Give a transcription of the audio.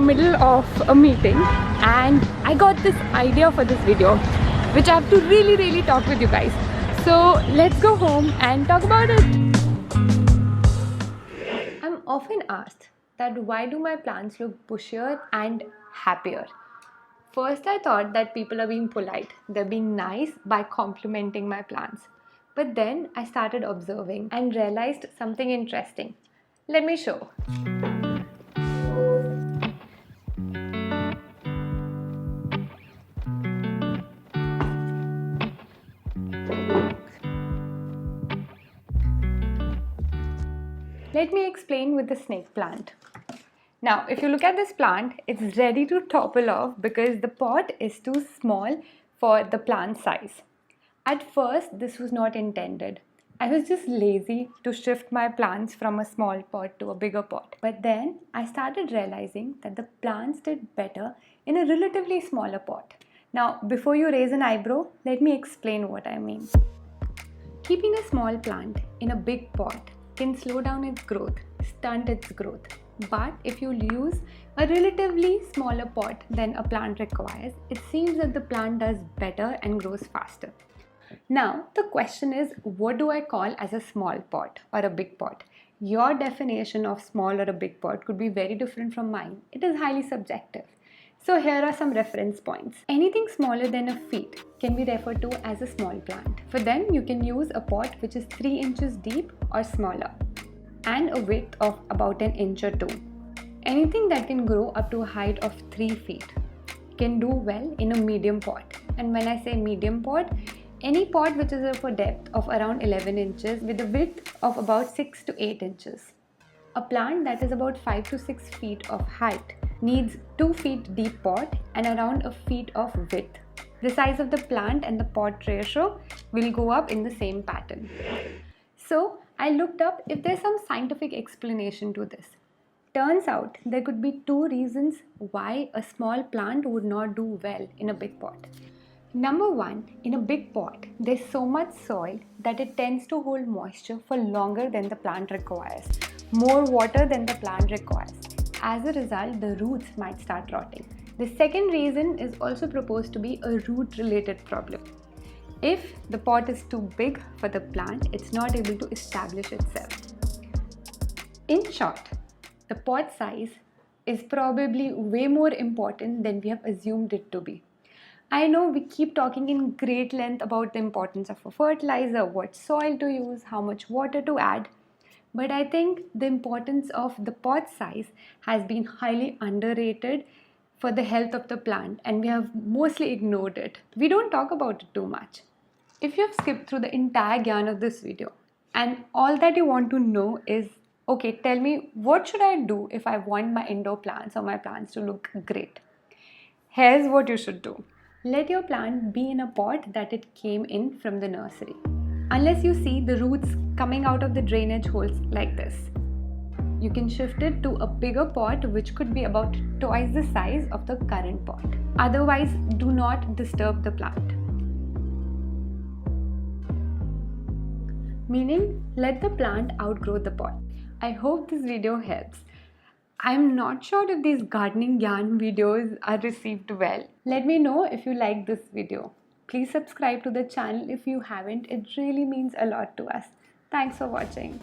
middle of a meeting and I got this idea for this video which I have to really talk with you guys. So let's go home and talk about it. I'm often asked that why do my plants look bushier and happier? First I thought that people are being polite, they're being nice by complimenting my plants. But then I started observing and realized something interesting. Let me show. Let me explain with the snake plant. Now, if you look at this plant, it's ready to topple off because the pot is too small for the plant size. At first, this was not intended. I was just lazy to shift my plants from a small pot to a bigger pot. But then I started realizing that the plants did better in a relatively smaller pot. Now, before you raise an eyebrow, let me explain what I mean. Keeping a small plant in a big pot can slow down its growth, stunt its growth. But if you use a relatively smaller pot than a plant requires, it seems that the plant does better and grows faster. Now, the question is, what do I call as a small pot or a big pot? Your definition of small or a big pot could be very different from mine. It is highly subjective. So here are some reference points. Anything smaller than a feet can be referred to as a small plant. For them, you can use a pot which is 3 inches deep or smaller and a width of about an inch or 2. Anything that can grow up to a height of 3 feet can do well in a medium pot. And when I say medium pot, any pot which is of a depth of around 11 inches with a width of about 6 to 8 inches. A plant that is about 5 to 6 feet of height needs 2 feet deep pot and around a feet of width. The size of the plant and the pot ratio will go up in the same pattern. So I looked up if there's some scientific explanation to this. Turns out there could be 2 reasons why a small plant would not do well in a big pot. Number 1, in a big pot, there's so much soil that it tends to hold moisture for longer than the plant requires, more water than the plant requires. As a result, the roots might start rotting. The second reason is also proposed to be a root-related problem. If the pot is too big for the plant, it's not able to establish itself. In short, the pot size is probably way more important than we have assumed it to be. I know we keep talking in great length about the importance of a fertilizer, what soil to use, how much water to add. But I think the importance of the pot size has been highly underrated for the health of the plant and we have mostly ignored it. We don't talk about it too much. If you have skipped through the entire yarn of this video and all that you want to know is, okay, tell me what should I do if I want my indoor plants or my plants to look great? Here's what you should do. Let your plant be in a pot that it came in from the nursery. Unless you see the roots coming out of the drainage holes like this. You can shift it to a bigger pot which could be about twice the size of the current pot. Otherwise, do not disturb the plant. Meaning, let the plant outgrow the pot. I hope this video helps. I'm not sure if these gardening yarn videos are received well. Let me know if you like this video. Please subscribe to the channel if you haven't. It really means a lot to us. Thanks for watching.